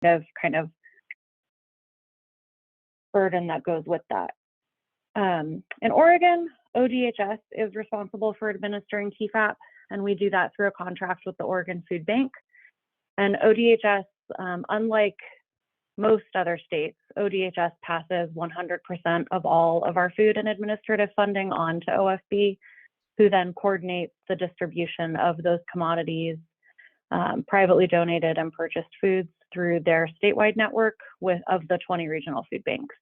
kind of burden that goes with that. In Oregon, ODHS is responsible for administering TFAP, and we do that through a contract with the Oregon Food Bank. And ODHS, unlike most other states, ODHS passes 100% of all of our food and administrative funding on to OFB, who then coordinates the distribution of those commodities, privately donated and purchased foods through their statewide network of the 20 regional food banks,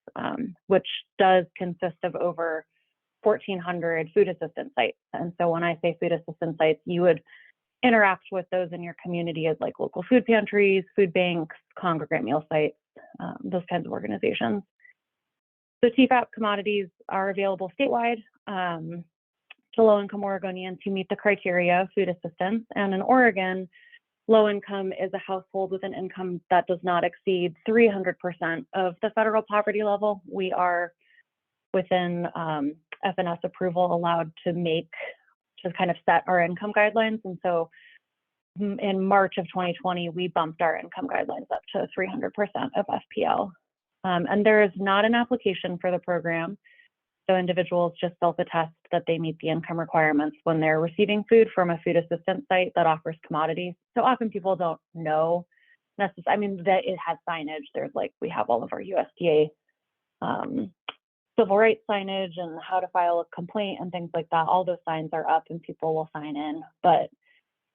which does consist of over 1,400 food assistance sites. And so when I say food assistance sites, you would interact with those in your community as like local food pantries, food banks, congregate meal sites, those kinds of organizations. So TFAP commodities are available statewide to low-income Oregonians who meet the criteria of food assistance. And in Oregon, low income is a household with an income that does not exceed 300% of the federal poverty level. We are within FNS approval allowed to kind of set our income guidelines. And so in March of 2020, we bumped our income guidelines up to 300% of FPL. And there is not an application for the program. So individuals just self-attest that they meet the income requirements when they're receiving food from a food assistance site that offers commodities. So often people don't know necessarily, I mean, that it has signage. There's like, we have all of our USDA civil rights signage and how to file a complaint and things like that. All those signs are up and people will sign in. But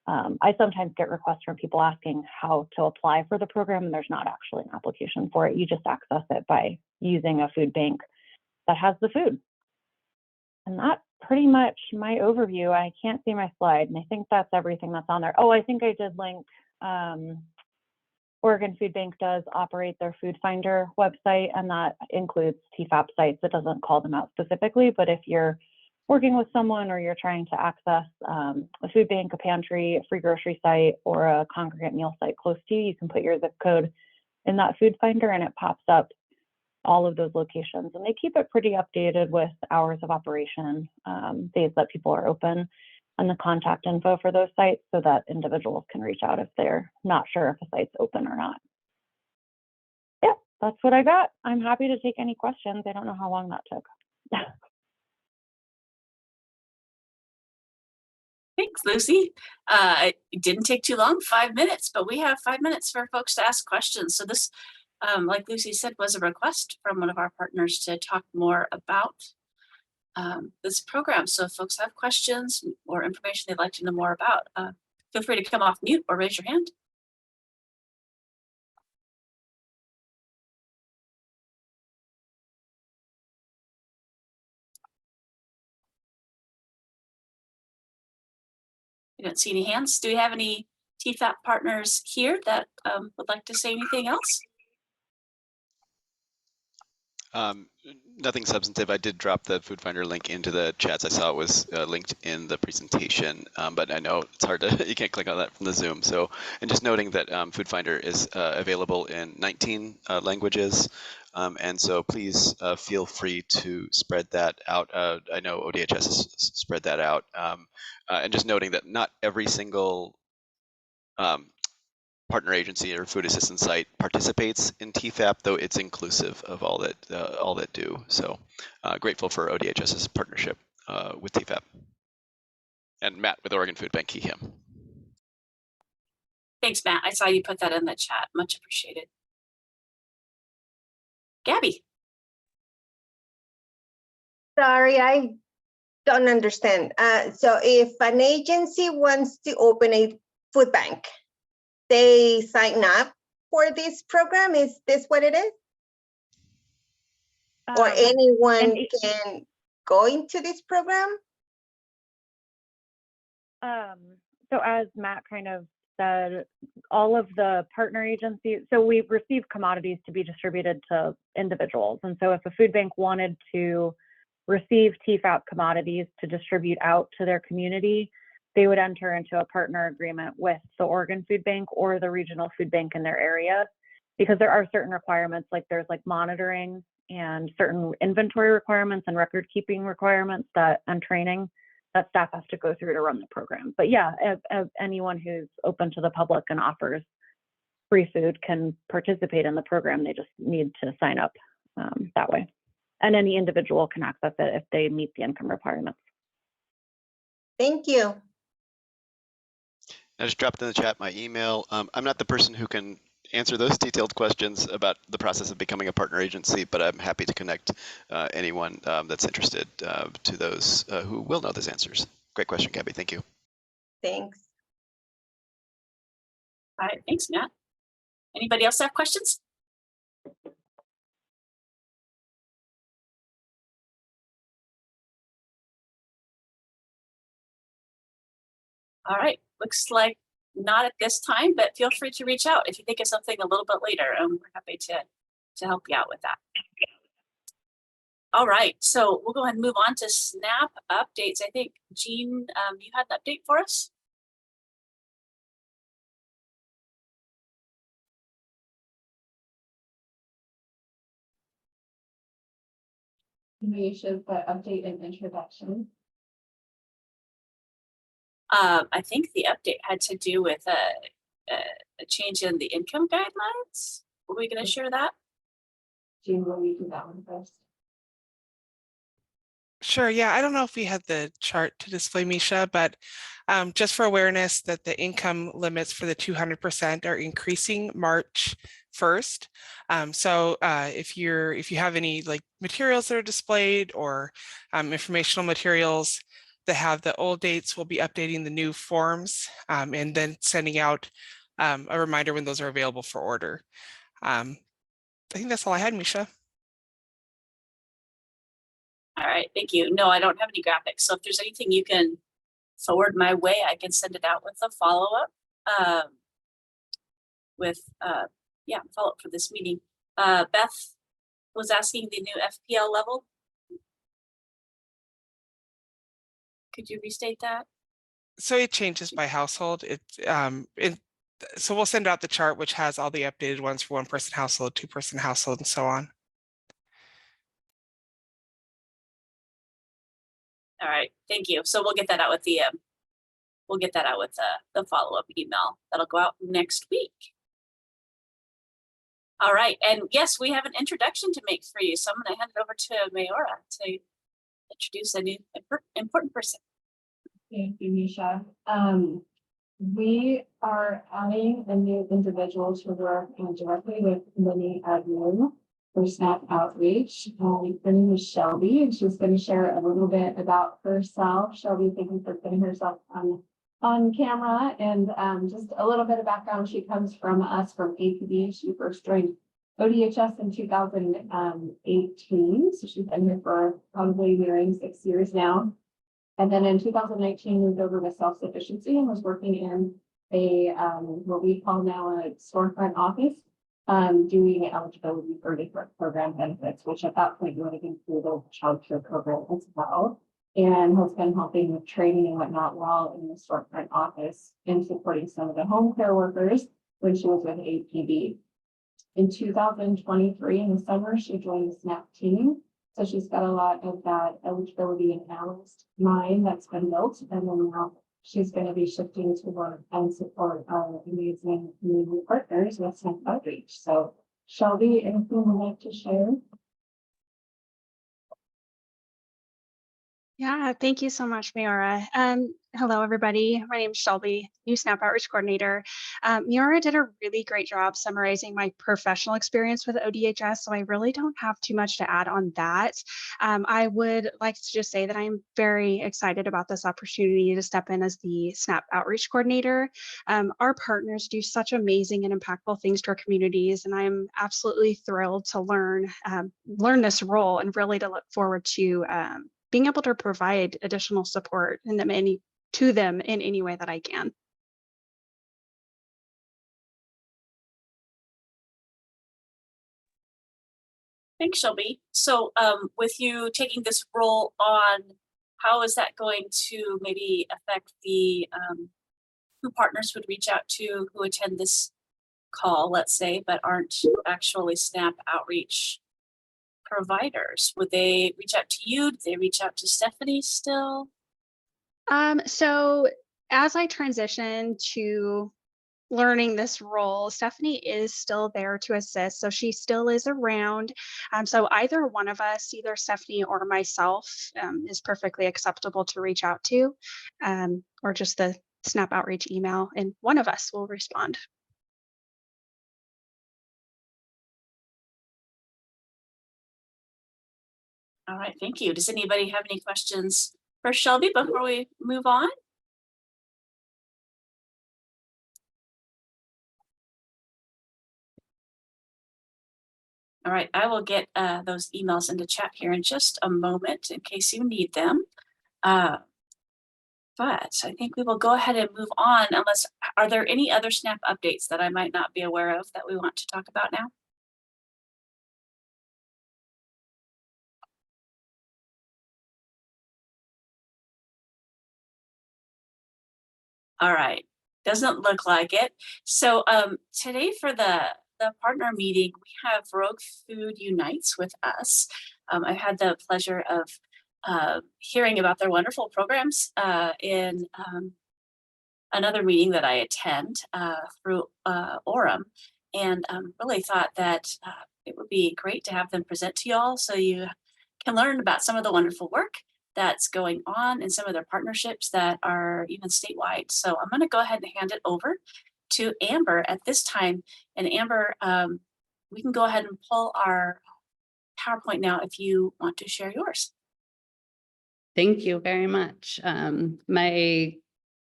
I sometimes get requests from people asking how to apply for the program, and there's not actually an application for it. You just access it by using a food bank that has the food. And that's pretty much my overview. I can't see my slide, and I think that's everything that's on there. Oh, I think I did link, Oregon Food Bank does operate their Food Finder website, and that includes TFAP sites. It doesn't call them out specifically, but if you're working with someone or you're trying to access a food bank, a pantry, a free grocery site, or a congregate meal site close to you, you can put your zip code in that Food Finder and it pops up all of those locations. And they keep it pretty updated with hours of operation, days that people are open, and the contact info for those sites so that individuals can reach out if they're not sure if a site's open or not. Yeah, that's what I got. I'm happy to take any questions. I don't know how long that took. Thanks, Lucy. It didn't take too long, 5 minutes, but we have 5 minutes for folks to ask questions. So this, like Lucy said, was a request from one of our partners to talk more about this program. So if folks have questions or information they'd like to know more about, feel free to come off mute or raise your hand. I don't see any hands. Do we have any TFAP partners here that would like to say anything else? Nothing substantive. I did drop the Food Finder link into the chats. I saw it was linked in the presentation, but I know it's hard to, you can't click on that from the Zoom. So, and just noting that Food Finder is available in 19 languages. And so please feel free to spread that out. I know ODHS has spread that out. And just noting that not every single partner agency or food assistance site participates in TFAP, though it's inclusive of all that do. So grateful for ODHS's partnership with TFAP. And Matt with Oregon Food Bank, him. Thanks, Matt. I saw you put that in the chat. Much appreciated. Gabby. Sorry, I don't understand. So if an agency wants to open a food bank, they sign up for this program? Is this what it is? Or anyone can go into this program? So as Matt kind of said, all of the partner agencies, so we receive commodities to be distributed to individuals. And so if a food bank wanted to receive TFAP commodities to distribute out to their community, they would enter into a partner agreement with the Oregon Food Bank or the regional food bank in their area, because there are certain requirements, like there's like monitoring and certain inventory requirements and record keeping requirements and training that staff has to go through to run the program. But yeah, if anyone who's open to the public and offers free food can participate in the program. They just need to sign up that way. And any individual can access it if they meet the income requirements. Thank you. I just dropped in the chat my email. I'm not the person who can answer those detailed questions about the process of becoming a partner agency, but I'm happy to connect anyone that's interested to those who will know those answers. Great question, Gabby. Thank you. Thanks. All right, thanks, Matt. Anybody else have questions? All right, looks like not at this time, but feel free to reach out if you think of something a little bit later, and we're happy to help you out with that. All right, so we'll go ahead and move on to SNAP updates. I think, Jean, you had an update for us? We should put update and introduction. I think the update had to do with a change in the income guidelines. Were we going to share that? Jean, will you do that one first? Sure, yeah, I don't know if we had the chart to display, Misha, but just for awareness that the income limits for the 200% are increasing March 1st. So if you have any like materials that are displayed or informational materials that have the old dates, we'll be updating the new forms and then sending out a reminder when those are available for order. I think that's all I had, Misha. All right, thank you. No, I don't have any graphics. So if there's anything you can forward my way, I can send it out with a follow-up follow-up for this meeting. Beth was asking the new FPL level. Could you restate that? So it changes by household. So we'll send out the chart, which has all the updated ones for 1-person household, 2-person household, and so on. All right, thank you. So we'll get that out with the the follow-up email that'll go out next week. All right, and yes, we have an introduction to make for you. So I'm going to hand it over to Mayora to introduce a new important person. Thank you, Misha. We are adding a new individual to work directly with many admin for SNAP outreach. Her name is Shelby, and she's going to share a little bit about herself. Shelby, thank you for putting herself on camera, and just a little bit of background. She comes from us from APB. She first joined ODHS in 2018, so she's been here for probably nearing 6 years now. And then in 2019, moved over to self-sufficiency and was working in a what we call now a storefront office, doing eligibility for different program benefits, which at that point would have included child care program as well, and has been helping with training and whatnot while in the storefront office and supporting some of the home care workers when she was with APB. In 2023, in the summer, she joined the SNAP team. So she's got a lot of that eligibility and analyst mind that's been built, and then now she's going to be shifting to work and support our amazing new partners with SNAP outreach. So Shelby, anything you'd like to share? Yeah, thank you so much, Mayora. Hello, everybody. My name is Shelby, new SNAP Outreach Coordinator. Mayora did a really great job summarizing my professional experience with ODHS, so I really don't have too much to add on that. I would like to just say that I'm very excited about this opportunity to step in as the SNAP Outreach Coordinator. Our partners do such amazing and impactful things to our communities, and I'm absolutely thrilled to learn this role and really to look forward to being able to provide additional support to them in any way that I can. Thanks, Shelby. So with you taking this role on, how is that going to maybe affect the who partners would reach out to who attend this call, let's say, but aren't actually SNAP outreach providers? Would they reach out to you? Do they reach out to Stephanie still? So as I transition to learning this role, Stephanie is still there to assist. So she still is around. So either one of us, either Stephanie or myself, is perfectly acceptable to reach out to, or just the Snap Outreach email, and one of us will respond. All right, thank you. Does anybody have any questions for Shelby before we move on? All right, I will get those emails into chat here in just a moment in case you need them. But I think we will go ahead and move on unless, are there any other SNAP updates that I might not be aware of that we want to talk about now? All right, doesn't look like it. So today for the partner meeting, we have Rogue Food Unites with us. I had the pleasure of hearing about their wonderful programs in another meeting that I attend through Orem, and really thought that it would be great to have them present to you all so you can learn about some of the wonderful work that's going on and some of their partnerships that are even statewide. So I'm going to go ahead and hand it over to Amber at this time. And Amber, we can go ahead and pull our PowerPoint now if you want to share yours. Thank you very much. My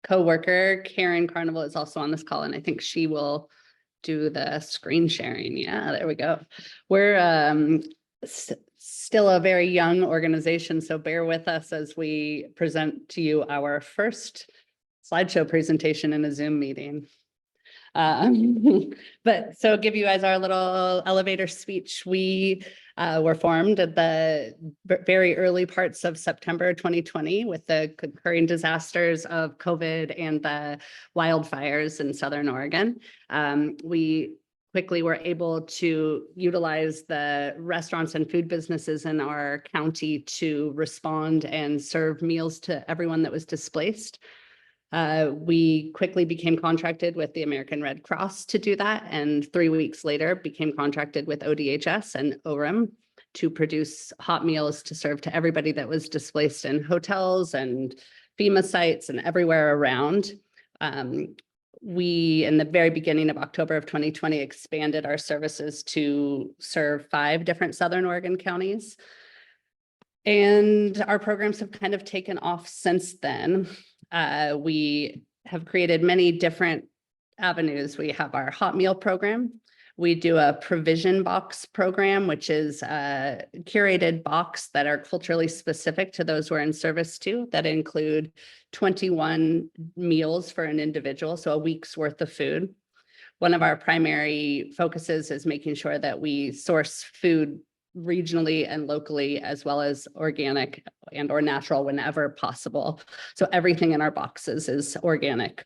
coworker, Karen Carnival, is also on this call, and I think she will do the screen sharing. Yeah, there we go. We're still a very young organization, so bear with us as we present to you our first slideshow presentation in a Zoom meeting. But so give you guys our little elevator speech. We were formed at the very early parts of September 2020 with the concurring disasters of COVID and the wildfires in Southern Oregon. We quickly were able to utilize the restaurants and food businesses in our county to respond and serve meals to everyone that was displaced. We quickly became contracted with the American Red Cross to do that, and 3 weeks later became contracted with ODHS and OREM to produce hot meals to serve to everybody that was displaced in hotels and FEMA sites and everywhere around. We, in the very beginning of October of 2020, expanded our services to serve 5 different Southern Oregon counties. And our programs have kind of taken off since then. We have created many different avenues. We have our hot meal program. We do a provision box program, which is a curated box that are culturally specific to those we're in service to, that include 21 meals for an individual, so a week's worth of food. One of our primary focuses is making sure that we source food regionally and locally, as well as organic and or natural whenever possible. So everything in our boxes is organic.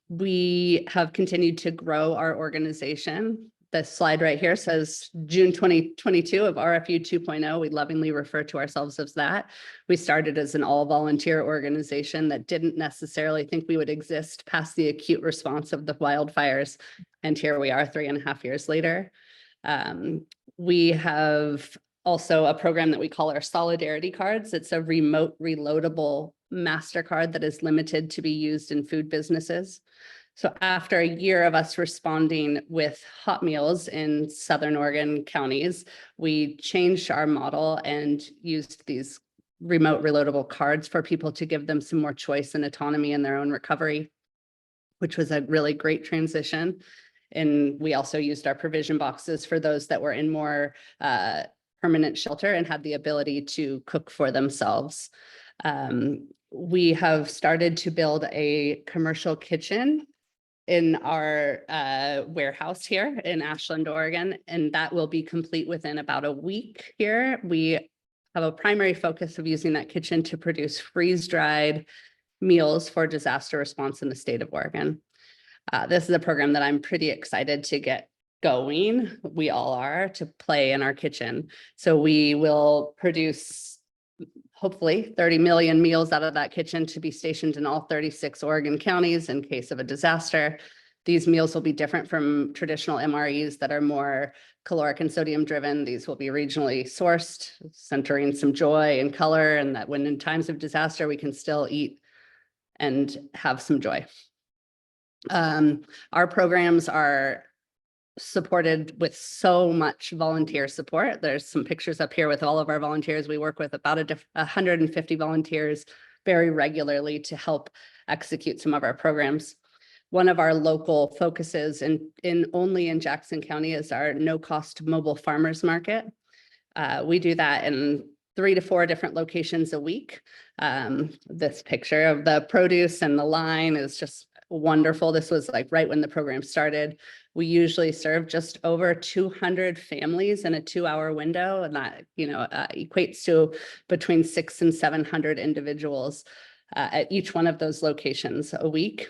We have continued to grow our organization. The slide right here says June 2022 of RFU 2.0. We lovingly refer to ourselves as that. We started as an all-volunteer organization that didn't necessarily think we would exist past the acute response of the wildfires. And here we are 3.5 years later. We have also a program that we call our Solidarity Cards. It's a remote reloadable MasterCard that is limited to be used in food businesses. So after a year of us responding with hot meals in Southern Oregon counties, we changed our model and used these remote reloadable cards for people to give them some more choice and autonomy in their own recovery, which was a really great transition. And we also used our provision boxes for those that were in more permanent shelter and had the ability to cook for themselves. We have started to build a commercial kitchen in our warehouse here in Ashland, Oregon, and that will be complete within about a week here. We have a primary focus of using that kitchen to produce freeze-dried meals for disaster response in the state of Oregon. This is a program that I'm pretty excited to get going. We all are, to play in our kitchen. So we will produce hopefully 30 million meals out of that kitchen to be stationed in all 36 Oregon counties in case of a disaster. These meals will be different from traditional MREs that are more caloric and sodium driven. These will be regionally sourced, centering some joy and color, and that when in times of disaster, we can still eat and have some joy. Our programs are supported with so much volunteer support. There's some pictures up here with all of our volunteers. We work with about 150 volunteers very regularly to help execute some of our programs. One of our local focuses only in Jackson County is our no-cost mobile farmers market. We do that in 3 to 4 different locations a week. This picture of the produce and the line is just wonderful. This was like right when the program started. We usually serve just over 200 families in a 2-hour window, and that equates to between 600 and 700 individuals at each one of those locations a week.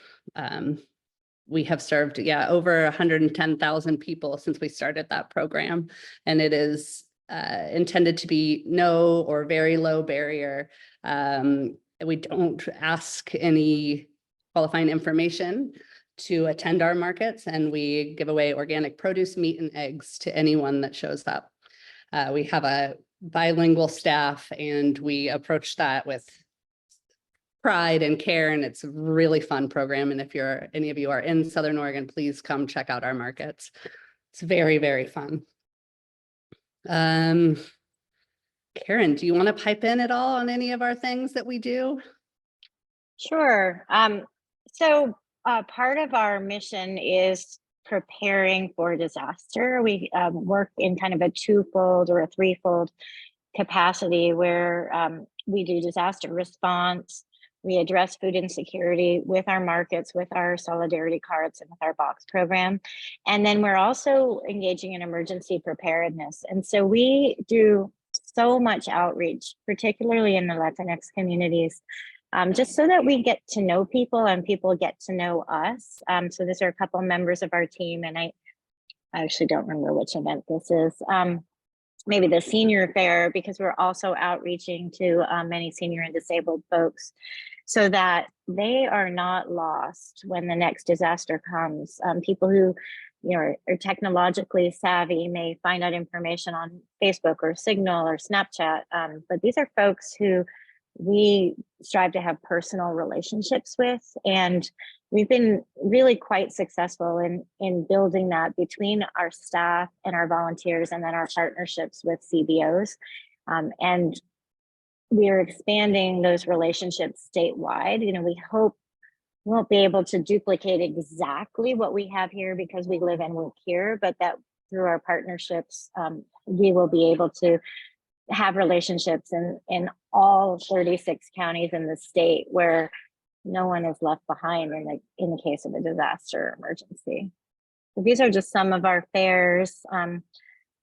We have served, over 110,000 people since we started that program, and it is intended to be no or very low barrier. We don't ask any qualifying information to attend our markets, and we give away organic produce, meat, and eggs to anyone that shows up. We have a bilingual staff, and we approach that with pride and care, and it's a really fun program. And if any of you are in Southern Oregon, please come check out our markets. It's very, very fun. Karen, do you want to pipe in at all on any of our things that we do? Sure. So part of our mission is preparing for disaster. We work in kind of a 2-fold or a 3-fold capacity where we do disaster response. We address food insecurity with our markets, with our solidarity cards, and with our box program. And then we're also engaging in emergency preparedness. And so we do so much outreach, particularly in the Latinx communities, just so that we get to know people and people get to know us. So these are a couple members of our team, and I actually don't remember which event this is. Maybe the senior fair, because we're also outreaching to many senior and disabled folks so that they are not lost when the next disaster comes. People who are technologically savvy may find out information on Facebook or Signal or Snapchat, but these are folks who we strive to have personal relationships with, and we've been really quite successful in building that between our staff and our volunteers, and then our partnerships with CBOs. And we are expanding those relationships statewide. We hope we won't be able to duplicate exactly what we have here because we live and work here, but that through our partnerships, we will be able to have relationships in all 36 counties in the state where no one is left behind in the case of a disaster emergency. So these are just some of our fairs.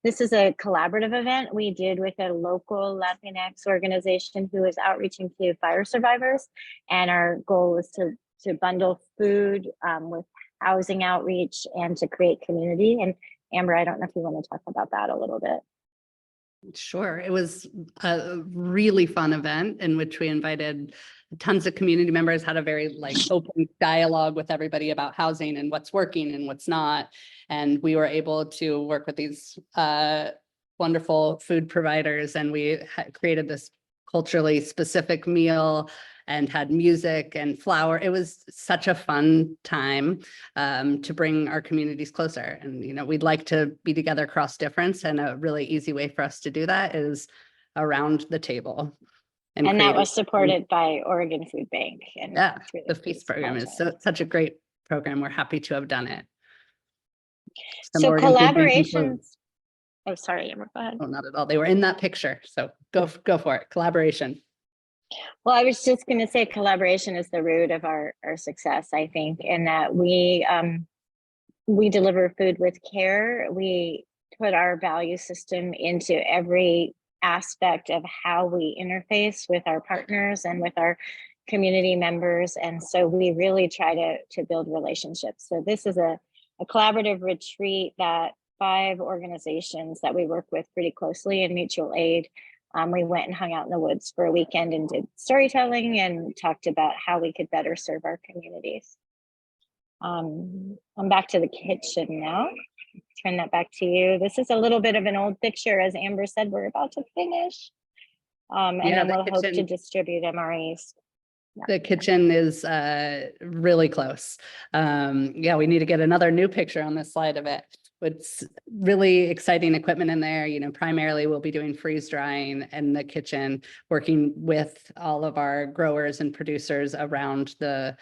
This is a collaborative event we did with a local Latinx organization who is outreaching to fire survivors. And our goal is to bundle food with housing outreach and to create community. And Amber, I don't know if you want to talk about that a little bit. Sure. It was a really fun event in which we invited tons of community members, had a very open dialogue with everybody about housing and what's working and what's not. And we were able to work with these wonderful food providers, and we created this culturally specific meal and had music and flower. It was such a fun time to bring our communities closer. And, we'd like to be together across difference, and a really easy way for us to do that is around the table. And that was supported by Oregon Food Bank. And yeah, really the Feast program is such a great program. We're happy to have done it. So collaborations. Oh, sorry, Amber, go ahead. Oh, not at all. They were in that picture. So go for it. Collaboration. Well, I was just going to say collaboration is the root of our success, I think, in that we deliver food with care. We put our value system into every aspect of how we interface with our partners and with our community members. And so we really try to build relationships. So this is a collaborative retreat that 5 organizations that we work with pretty closely in mutual aid We went and hung out in the woods for a weekend and did storytelling and talked about how we could better serve our communities. I'm back to the kitchen now. Turn that back to you. This is a little bit of an old picture. As Amber said, we're about to finish. And Yeah, then the we'll hope to kitchen- distribute MREs. The kitchen is really close. Yeah, we need to get another new picture on this slide of it. It's really exciting equipment in there. You know, primarily we'll be doing freeze drying in the kitchen, working with all of our growers and producers around the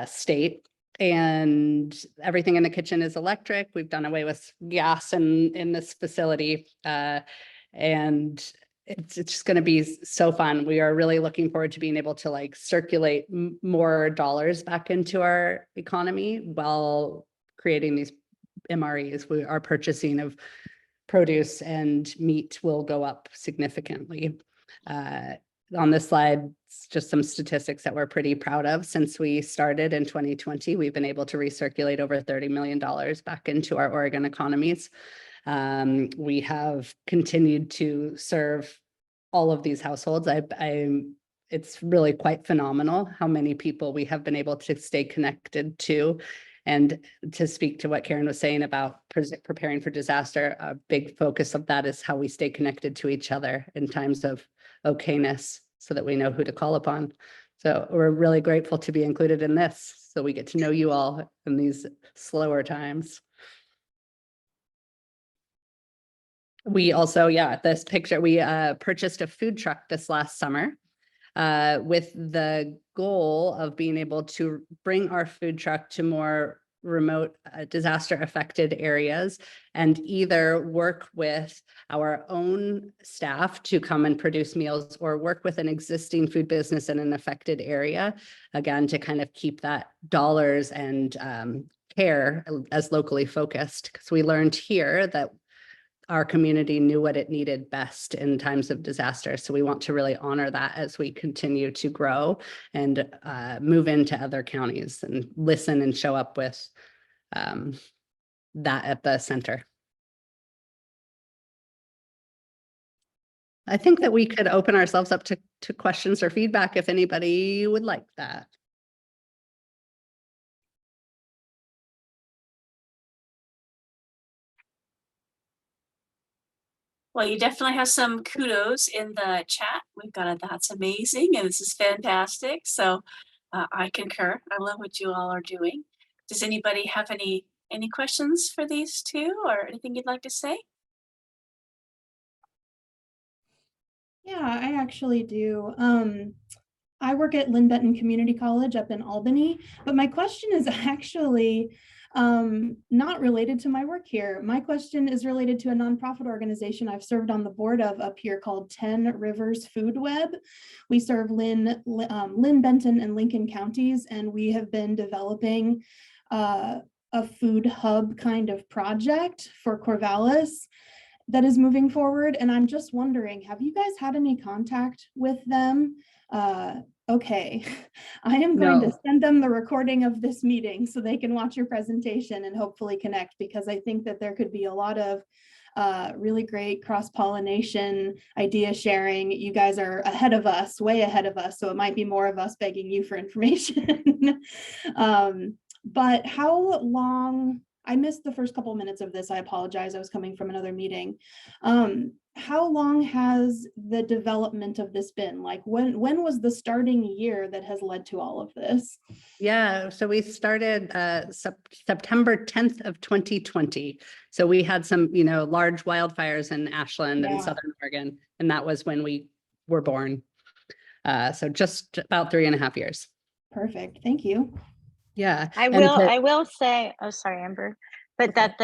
state. And everything in the kitchen is electric. We've done away with gas in this facility. And it's just going to be so fun. We are really looking forward to being able to like circulate more dollars back into our economy while creating these MREs. Our purchasing of produce and meat will go up significantly. On this slide, it's just some statistics that we're pretty proud of. Since we started in 2020, we've been able to recirculate over $30 million back into our Oregon economies. We have continued to serve all of these households. It's really quite phenomenal how many people we have been able to stay connected to. And to speak to what Karen was saying about preparing for disaster, a big focus of that is how we stay connected to each other in times of okayness so that we know who to call upon. So we're really grateful to be included in this, so we get to know you all in these slower times. We also, this picture, we purchased a food truck this last summer with the goal of being able to bring our food truck to more remote disaster affected areas and either work with our own staff to come and produce meals or work with an existing food business in an affected area, again, to kind of keep that dollars and care as locally focused. Because we learned here that our community knew what it needed best in times of disaster. So we want to really honor that as we continue to grow and move into other counties and listen and show up with that at the center. I think that we could open ourselves up to questions or feedback if anybody would like that. Well, you definitely have some kudos in the chat. We've got a "that's amazing" and "this is fantastic." So I concur. I love what you all are doing. Does anybody have any questions for these two or anything you'd like to say? Yeah, I actually do. I work at Lynn Benton Community College up in Albany, but my question is actually not related to my work here. My question is related to a nonprofit organization I've served on the board of up here called 10 Rivers Food Web. We serve Lynn, Benton, and Lincoln counties, and we have been developing a food hub kind of project for Corvallis that is moving forward. And I'm just wondering, have you guys had any contact with them? Okay, I am going to send them the recording of this meeting so they can watch your presentation and hopefully connect, because I think that there could be a lot of really great cross-pollination, idea sharing. You guys are ahead of us, way ahead of us, so it might be more of us begging you for information. But how long, I missed the first couple minutes of this, I apologize, I was coming from another meeting. How long has the development of this been? Like when was the starting year that has led to all of this? Yeah, so we started September 10th of 2020. So we had some, large wildfires in Ashland and Southern Oregon, and that was when we were born. So just about 3.5 years. Perfect, thank you. Yeah. I will say, oh, sorry, Amber, but that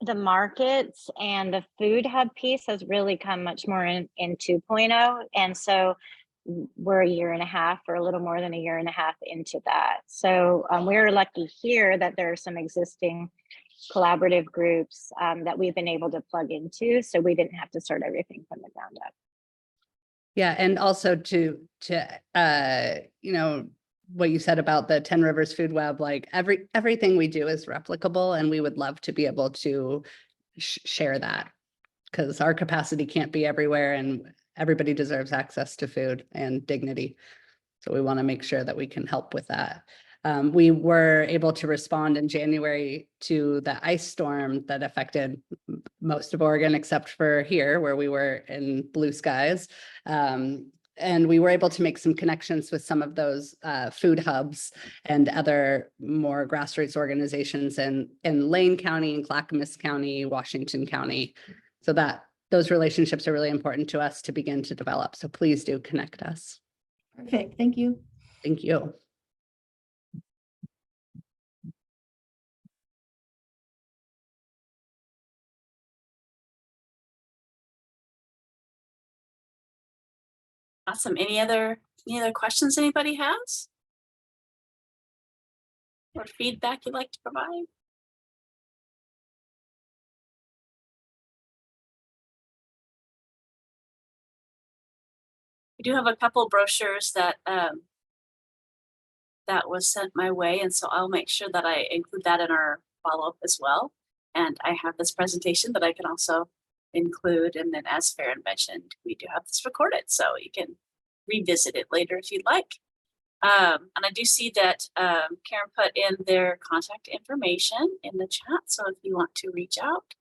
the markets and the food hub piece has really come much more in 2.0. And so we're 1.5 years or a little more than 1.5 years into that. So we're lucky here that there are some existing collaborative groups that we've been able to plug into. So we didn't have to start everything from the ground up. Yeah, and also to what you said about the 10 Rivers Food Web, like everything we do is replicable, and we would love to be able to share that because our capacity can't be everywhere and everybody deserves access to food and dignity. So we want to make sure that we can help with that. We were able to respond in January to the ice storm that affected most of Oregon, except for here where we were in blue skies. And we were able to make some connections with some of those food hubs and other more grassroots organizations in Lane County and Clackamas County, Washington County. So that those relationships are really important to us to begin to develop. So please do connect us. Perfect. Thank you. Thank you. Awesome. Any other questions anybody has? Or feedback you'd like to provide? We do have a couple brochures that that was sent my way, and so I'll make sure that I include that in our follow-up as well. And I have this presentation that I can also include, and then as Farron mentioned, we do have this recorded, so you can revisit it later if you'd like. And I do see that Karen put in their contact information in the chat, so if you want to reach out,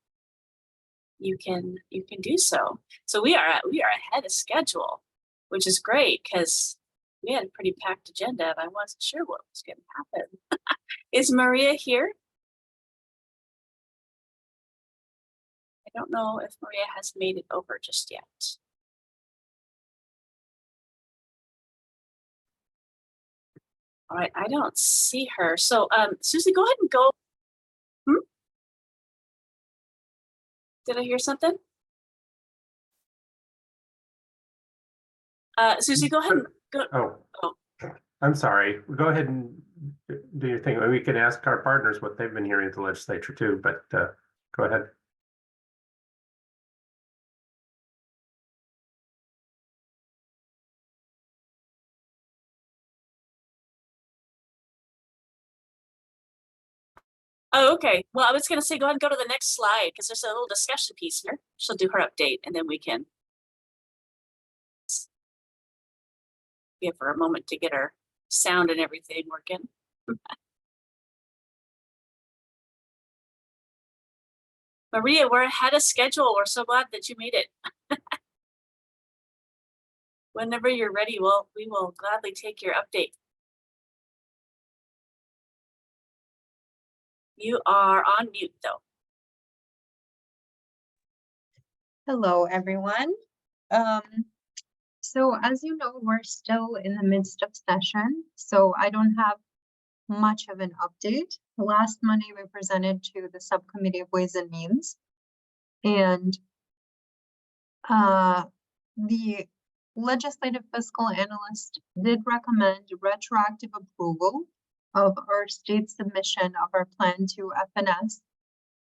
you can do so. So we are ahead of schedule, which is great because we had a pretty packed agenda and I wasn't sure what was going to happen. Is Maria here? I don't know if Maria has made it over just yet. All right, I don't see her. So Susie, go ahead and go. Did I hear something? Susie, go ahead and go. Oh, I'm sorry. Go ahead and do your thing. We can ask our partners what they've been hearing at the legislature too, but go ahead. Oh, okay. Well, I was going to say, go ahead and go to the next slide because there's a little discussion piece here. She'll do her update and then we can give her a moment to get her sound and everything working. Maria, we're ahead of schedule. We're so glad that you made it. Whenever you're ready, we will gladly take your update. You are on mute though. Hello, everyone. So as you know, we're still in the midst of session, so I don't have much of an update. Last Monday, we presented to the Subcommittee of Ways and Means, and the Legislative Fiscal Analyst did recommend retroactive approval of our state submission of our plan to FNS.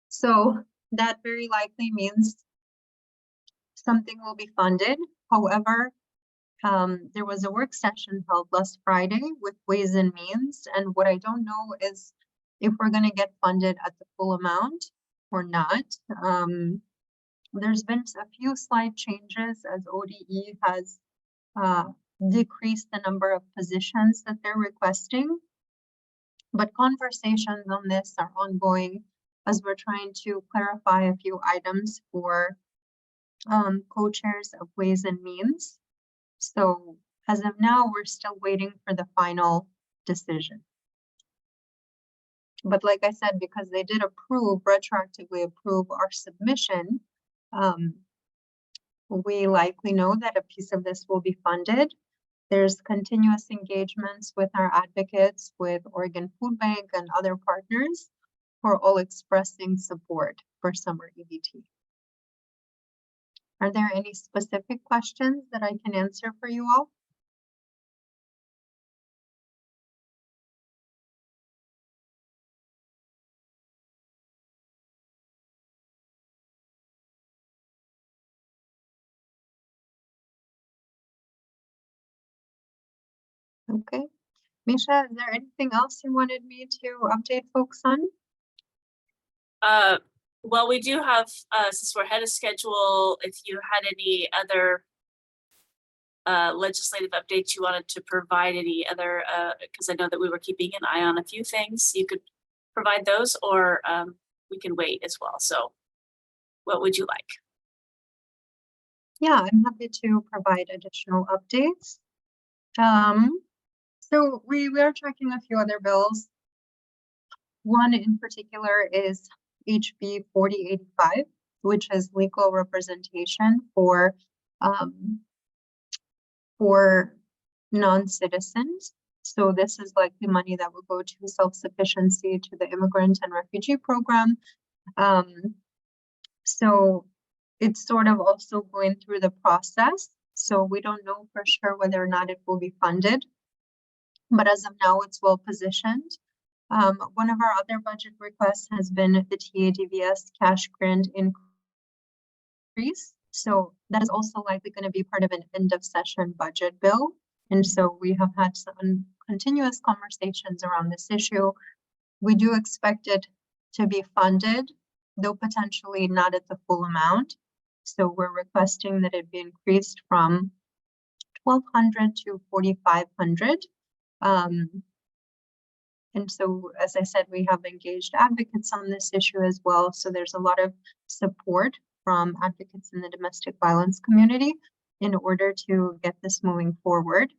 So that very likely means something will be funded. However, there was a work session held last Friday with Ways and Means, and what I don't know is if we're going to get funded at the full amount or not. There's been a few slight changes as ODE has decreased the number of positions that they're requesting, but conversations on this are ongoing as we're trying to clarify a few items for co-chairs of Ways and Means. So as of now, we're still waiting for the final decision. But like I said, because they did retroactively approve our submission, we likely know that a piece of this will be funded. There's continuous engagements with our advocates, with Oregon Food Bank and other partners who are all expressing support for summer EBT. Are there any specific questions that I can answer for you all? Okay. Misha, is there anything else you wanted me to update folks on? Well, we do have, since we're ahead of schedule, if you had any other legislative updates you wanted to provide, any other, because I know that we were keeping an eye on a few things, you could provide those, or we can wait as well. So what would you like? Yeah, I'm happy to provide additional updates. So we are tracking a few other bills. One in particular is HB 4085, which is legal representation for non-citizens. So this is like the money that will go to self-sufficiency, to the immigrant and refugee program. So it's sort of also going through the process. So we don't know for sure whether or not it will be funded. But as of now, it's well positioned. One of our other budget requests has been the TADVS cash grant increase. So that is also likely going to be part of an end of session budget bill. And so we have had some continuous conversations around this issue. We do expect it to be funded, though potentially not at the full amount. So we're requesting that it be increased from 1,200 to 4,500. And so, as I said, we have engaged advocates on this issue as well. So there's a lot of support from advocates in the domestic violence community in order to get this moving forward.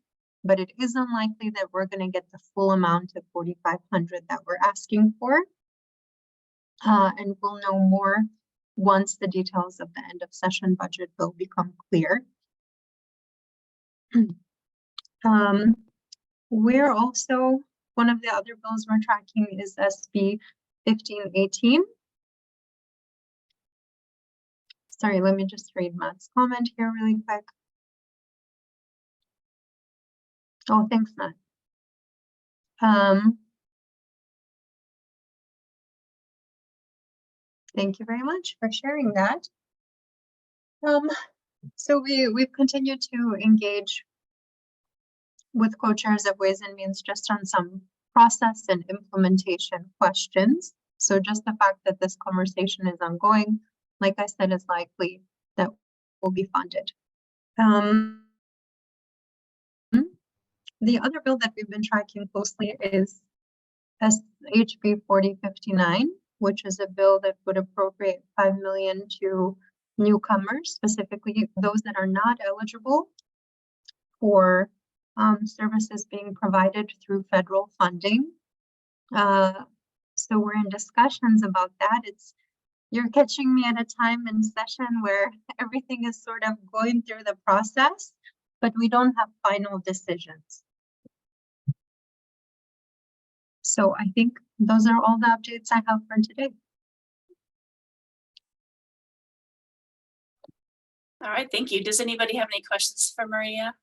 But it is unlikely that we're going to get the full amount of 4,500 that we're asking for. And we'll know more once the details of the end of session budget bill become clear. We're also, one of the other bills we're tracking is SB 1518. Sorry, let me just read Matt's comment here really quick. Oh, thanks, Matt. Thank you very much for sharing that. So we've continued to engage with co-chairs of Ways and Means just on some process and implementation questions. So just the fact that this conversation is ongoing, like I said, is likely that will be funded. The other bill that we've been tracking closely is HB 4059, which is a bill that would appropriate $5 million to newcomers, specifically those that are not eligible for services being provided through federal funding. So we're in discussions about that. You're catching me at a time in session where everything is sort of going through the process, but we don't have final decisions. So I think those are all the updates I have for today. All right, thank you. Does anybody have any questions for Maria?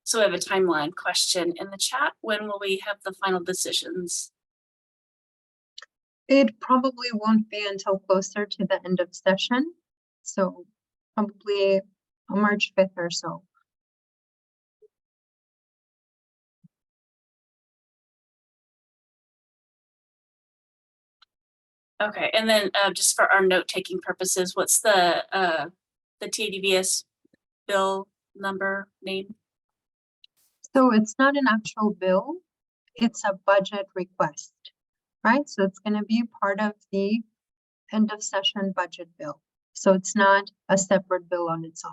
So we have a timeline question in the chat. When will we have the final decisions? It probably won't be until closer to the end of session. So probably March 5th or so. Okay, and then just for our note-taking purposes, what's the TADVS bill number name? So it's not an actual bill, it's a budget request, right? So it's going to be part of the end of session budget bill. So it's not a separate bill on its own.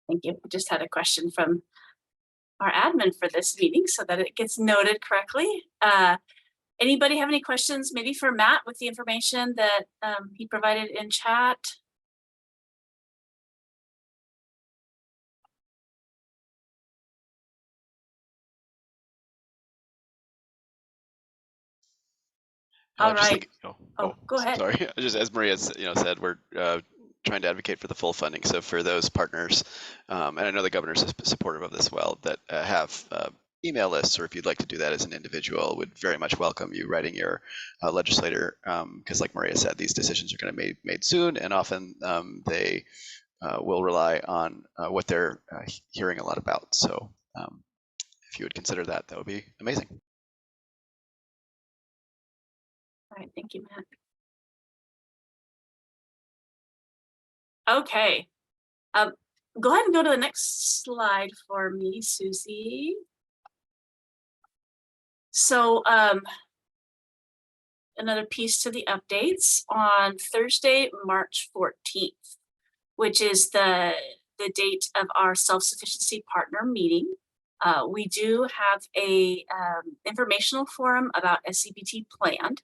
Thank you. I just had a question from our admin for this meeting so that it gets noted correctly. Anybody have any questions maybe for Matt with the information that he provided in chat? All right. Go ahead. Sorry, just as Maria said, we're trying to advocate for the full funding. So for those partners, and I know the governor's supportive of this well, that have email lists, or if you'd like to do that as an individual, would very much welcome you writing your legislator, because like Maria said, these decisions are going to be made soon, and often they will rely on what they're hearing a lot about. So if you would consider that, that would be amazing. All right, thank you, Matt. Okay, go ahead and go to the next slide for me, Susie. So another piece to the updates on Thursday, March 14th, which is the date of our self-sufficiency partner meeting. We do have a informational forum about SCBT planned.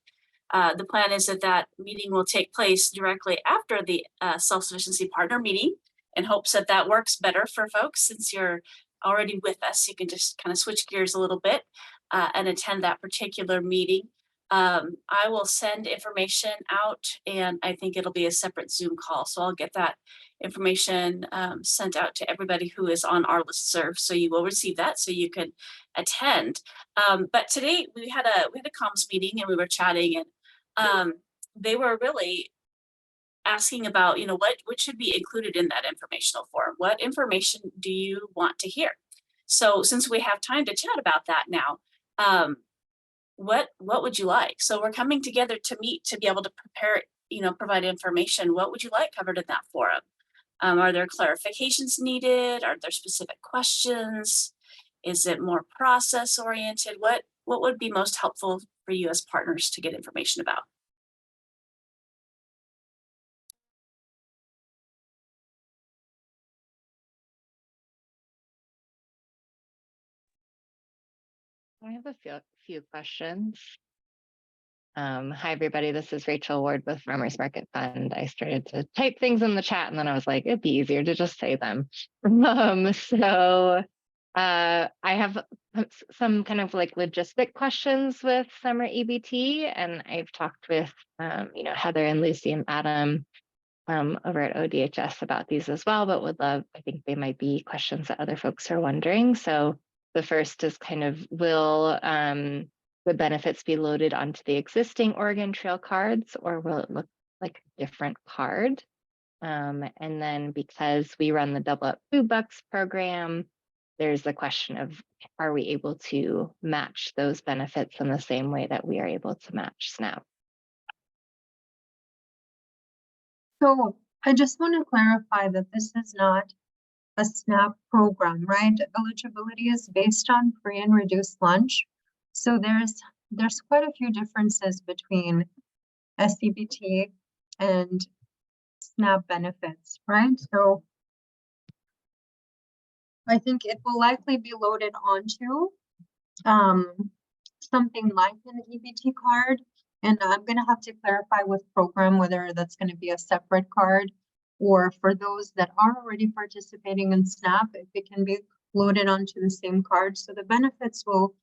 The plan is that meeting will take place directly after the self-sufficiency partner meeting, in hopes that works better for folks. Since you're already with us, you can just kind of switch gears a little bit and attend that particular meeting. I will send information out, and I think it'll be a separate Zoom call. So I'll get that information sent out to everybody who is on our listserv. So you will receive that, so you can attend. But today we had a comms meeting, and we were chatting, and they were really asking about, what should be included in that informational forum? What information do you want to hear? So since we have time to chat about that now, what would you like? So we're coming together to meet to be able to prepare, provide information. What would you like covered in that forum? Are there clarifications needed? Are there specific questions? Is it more process oriented? What would be most helpful for you as partners to get information about? I have a few questions. Hi, everybody. This is Rachel Ward with Farmers Market Fund. I started to type things in the chat, and then I was like, it'd be easier to just say them. I have some kind of like logistic questions with summer EBT, and I've talked with, Heather and Lucy and Adam over at ODHS about these as well, but would love, I think they might be questions that other folks are wondering. So the first is kind of, will the benefits be loaded onto the existing Oregon Trail cards, or will it look like a different card? And then because we run the Double Up Food Bucks program, there's the question of, are we able to match those benefits in the same way that we are able to match SNAP? So I just want to clarify that this is not a SNAP program, right? Eligibility is based on free and reduced lunch. So there's quite a few differences between SCBT and SNAP benefits, right? So I think it will likely be loaded onto something like an EBT card. And I'm going to have to clarify with program whether that's going to be a separate card, or for those that are already participating in SNAP, if it can be loaded onto the same card. So the benefits will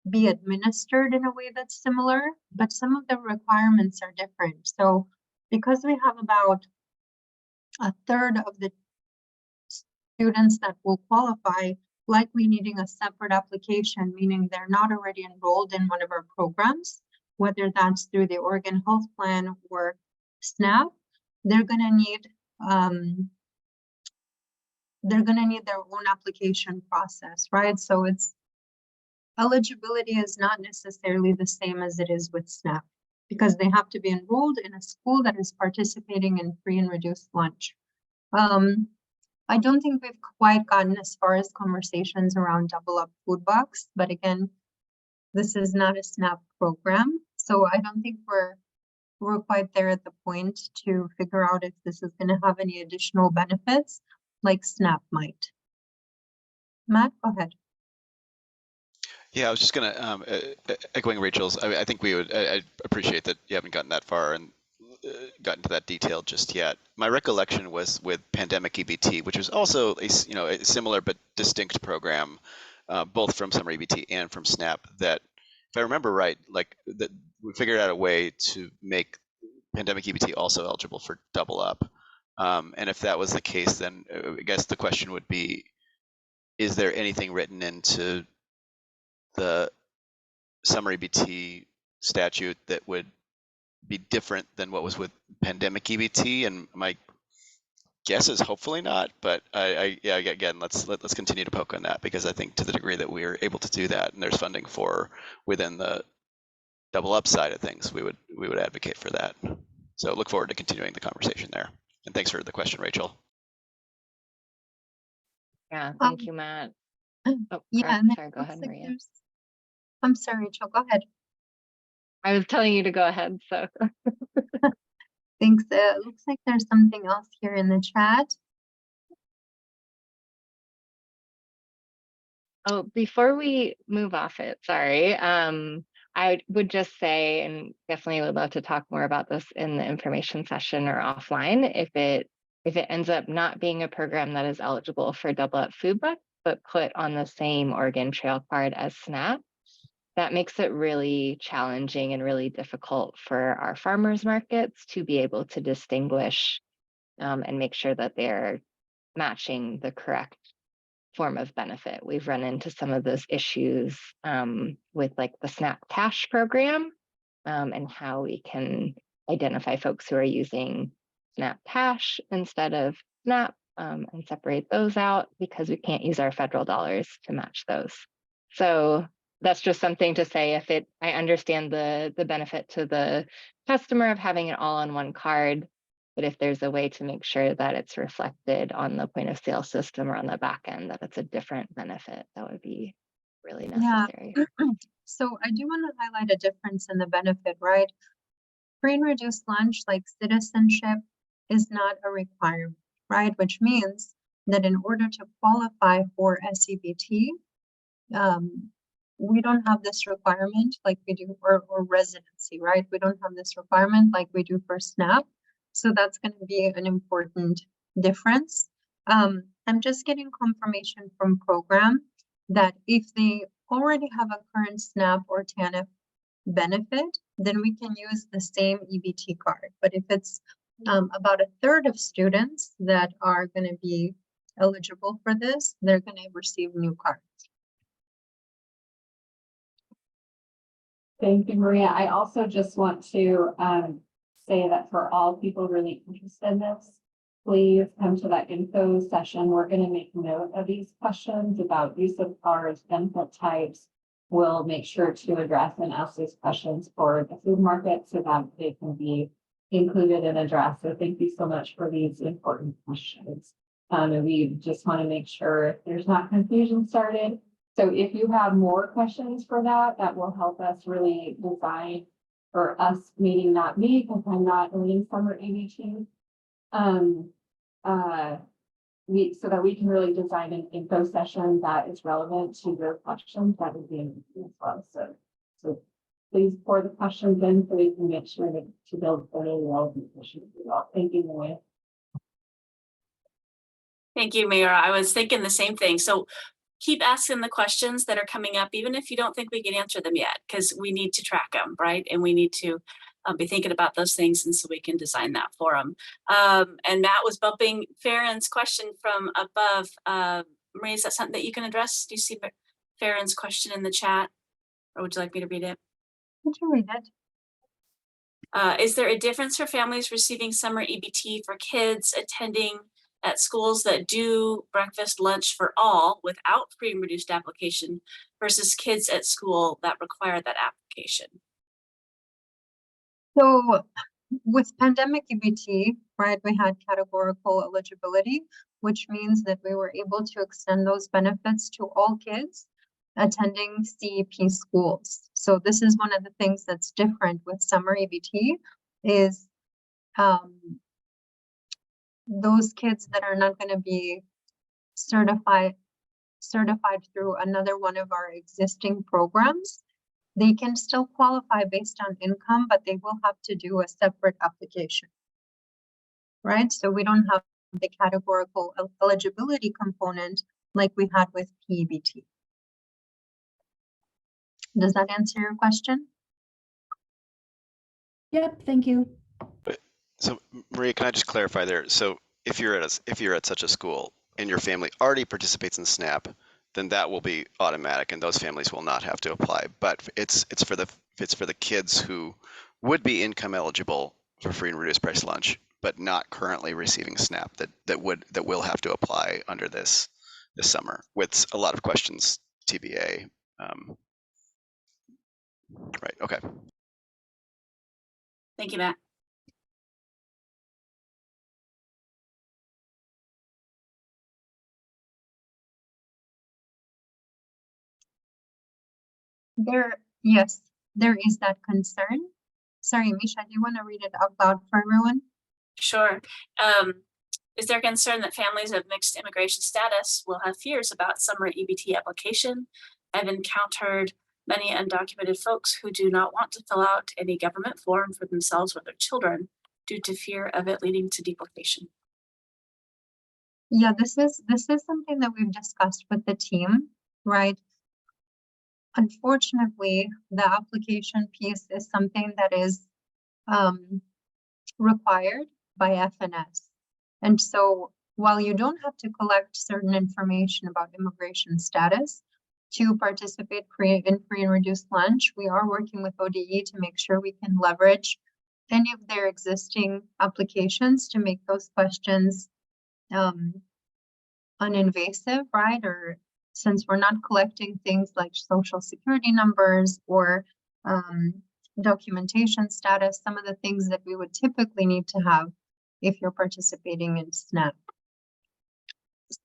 be administered in a way that's similar, but some of the requirements are different. So because we have about a third of the students that will qualify likely needing a separate application, meaning they're not already enrolled in one of our programs, whether that's through the Oregon Health Plan or SNAP, they're going to need their own application process, right? So eligibility is not necessarily the same as it is with SNAP, because they have to be enrolled in a school that is participating in free and reduced lunch. I don't think we've quite gotten as far as conversations around Double Up Food Bucks, but again, this is not a SNAP program. So I don't think we're quite there at the point to figure out if this is going to have any additional benefits like SNAP might. Matt, go ahead. Yeah, I was just gonna echoing Rachel's. I think I appreciate that you haven't gotten that far and gotten to that detail just yet. My recollection was with Pandemic EBT, which was also a similar but distinct program, both from Summer EBT and from SNAP. That, if I remember right, that we figured out a way to make Pandemic EBT also eligible for Double Up. And if that was the case, then I guess the question would be, is there anything written into the Summer EBT statute that would be different than what was with Pandemic EBT? And my guess is hopefully not, but yeah, again, let's continue to poke on that, because I think to the degree that we are able to do that and there's funding for within the double up side of things, we would advocate for that. So look forward to continuing the conversation there. And thanks for the question, Rachel. Yeah, thank you, Matt. Oh, Yeah, and it sorry, go looks ahead, like Maria. I'm sorry, Rachel, go ahead. I was telling you to go ahead, so. Thanks. It looks like there's something else here in the chat. Oh, before we move off it, sorry. I would just say, and definitely would love to talk more about this in the information session or offline, if it ends up not being a program that is eligible for Double Up Food Buck, but put on the same Oregon Trail card as SNAP, that makes it really challenging and really difficult for our farmers markets to be able to distinguish and make sure that they're matching the correct form of benefit. We've run into some of those issues with like the SNAP Cash program and how we can identify folks who are using SNAP Cash instead of SNAP and separate those out, because we can't use our federal dollars to match those. So that's just something to say. I understand the benefit to the customer of having it all on one card, but if there's a way to make sure that it's reflected on the point of sale system or on the back end, that it's a different benefit, that would be really necessary. Yeah. So I do want to highlight a difference in the benefit, right? Free and reduced lunch, like citizenship, is not a requirement, right? Which means that in order to qualify for SEBT, we don't have this requirement like we do, or residency, right? We don't have this requirement like we do for SNAP. So that's going to be an important difference. I'm just getting confirmation from program that if they already have a current SNAP or TANF benefit, then we can use the same EBT card. But if it's about a third of students that are going to be eligible for this, they're going to receive new cards. Thank you, Maria. I also just want to say that for all people really interested in this, please come to that info session. We're going to make note of these questions about use of cards, benefit types. We'll make sure to address and ask these questions for the food market so that they can be included and addressed. So thank you so much for these important questions. And we just want to make sure there's not confusion started. So if you have more questions for that, that will help us really design, or us, meaning not me, because I'm not leading summer EBT. So that we can really design an info session that is relevant to your questions, that would be amazing as well. So please pour the questions in so we can make sure to build a really relevant questions. Thank you, Maria. Thank you, Mayor. I was thinking the same thing. So keep asking the questions that are coming up, even if you don't think we can answer them yet, because we need to track them, right? And we need to be thinking about those things, and so we can design that for them. And Matt was bumping Farron's question from above. Maria, is that something that you can address? Do you see Farron's question in the chat, or would you like me to read it? Would you read it? Is there a difference for families receiving summer EBT for kids attending at schools that do breakfast, lunch for all without free and reduced application versus kids at school that require that application? So with pandemic EBT, right, we had categorical eligibility, which means that we were able to extend those benefits to all kids attending CEP schools. So this is one of the things that's different with summer EBT is those kids that are not going to be certified through another one of our existing programs, they can still qualify based on income, but they will have to do a separate application, right? So we don't have the categorical eligibility component like we had with PEBT. Does that answer your question? Yep, thank you. So Maria, can I just clarify there? So if you're at such a school and your family already participates in SNAP, then that will be automatic, and those families will not have to apply. But it's for the kids who would be income eligible for free and reduced price lunch, but not currently receiving SNAP that will have to apply under this summer, with a lot of questions TBA. Right. Okay. Thank you, Matt. Yes, there is that concern. Sorry, Misha, do you want to read it out loud for everyone? Sure. Is there concern that families of mixed immigration status will have fears about summer EBT application? I've encountered many undocumented folks who do not want to fill out any government form for themselves or their children due to fear of it leading to deportation. Yeah, this is something that we've discussed with the team, right? Unfortunately, the application piece is something that is required by FNS. And so while you don't have to collect certain information about immigration status to participate in free and reduced lunch, we are working with ODE to make sure we can leverage any of their existing applications to make those questions uninvasive, right? Or since we're not collecting things like social security numbers or documentation status, some of the things that we would typically need to have if you're participating in SNAP.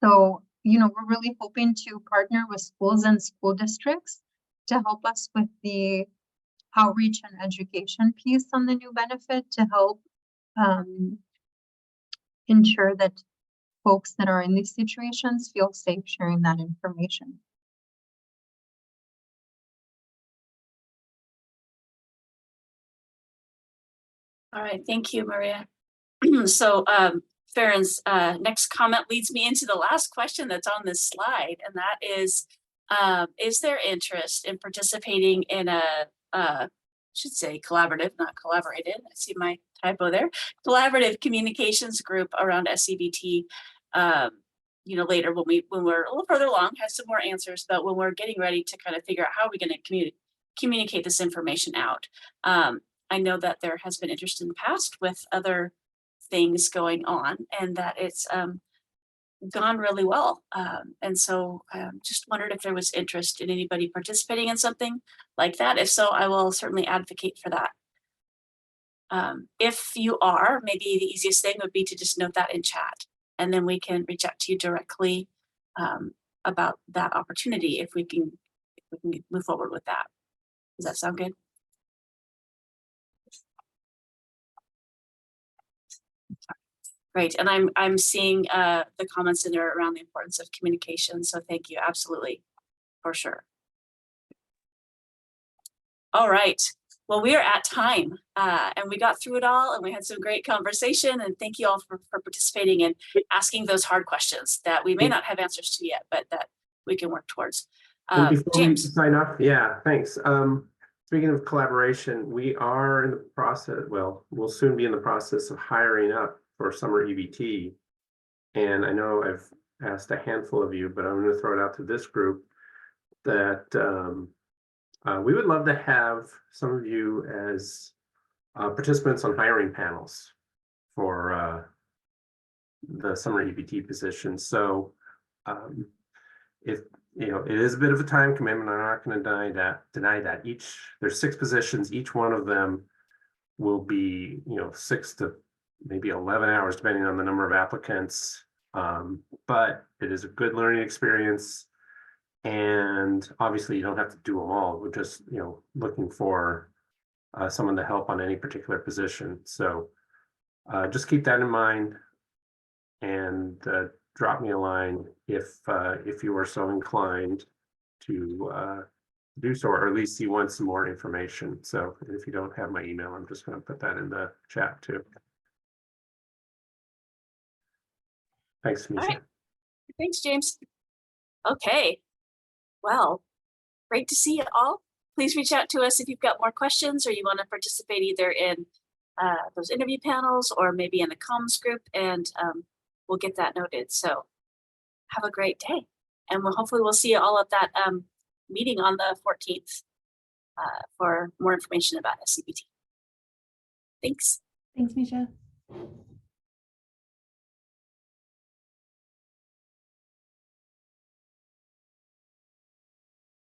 So, we're really hoping to partner with schools and school districts to help us with the outreach and education piece on the new benefit to help ensure that folks that are in these situations feel safe sharing that information. All right, thank you, Maria. So Farron's next comment leads me into the last question that's on this slide, and that is there interest in participating in a should say collaborative, not collaborated. I see my typo there. Collaborative communications group around SEBT. Later when we're a little further along, have some more answers, but when we're getting ready to kind of figure out how we're going to communicate this information out. I know that there has been interest in the past with other things going on, and that it's gone really well. And so just wondered if there was interest in anybody participating in something like that. If so, I will certainly advocate for that. If you are, maybe the easiest thing would be to just note that in chat, and then we can reach out to you directly about that opportunity if we can move forward with that. Does that sound good? Great, and I'm seeing the comments in there around the importance of communication. So thank you, absolutely, for sure. All right, well, we are at time, and we got through it all, and we had some great conversation. And thank you all for participating and asking those hard questions that we may not have answers to yet, but that we can work towards. Before James, we sign off, yeah, thanks. Speaking of collaboration, we are in the process. Well, we'll soon be in the process of hiring up for summer EBT. And I know I've asked a handful of you, but I'm going to throw it out to this group that we would love to have some of you as participants on hiring panels for the summer EBT position. So if it is a bit of a time commitment, I'm not going to deny that. There's 6 positions, each one of them will be 6 to maybe 11 hours, depending on the number of applicants. But it is a good learning experience. And obviously you don't have to do them all. We're just, looking for someone to help on any particular position. So just keep that in mind and drop me a line if you are so inclined to do so, or at least you want some more information. So if you don't have my email, I'm just going to put that in the chat too. Thanks, Misha. all right. Thanks, James. Okay, well, great to see you all. Please reach out to us if you've got more questions or you want to participate either in those interview panels or maybe in a comms group, and we'll get that noted. So have a great day, and hopefully we'll see you all at that meeting on the 14th for more information about SEBT. Thanks. Thanks, Misha.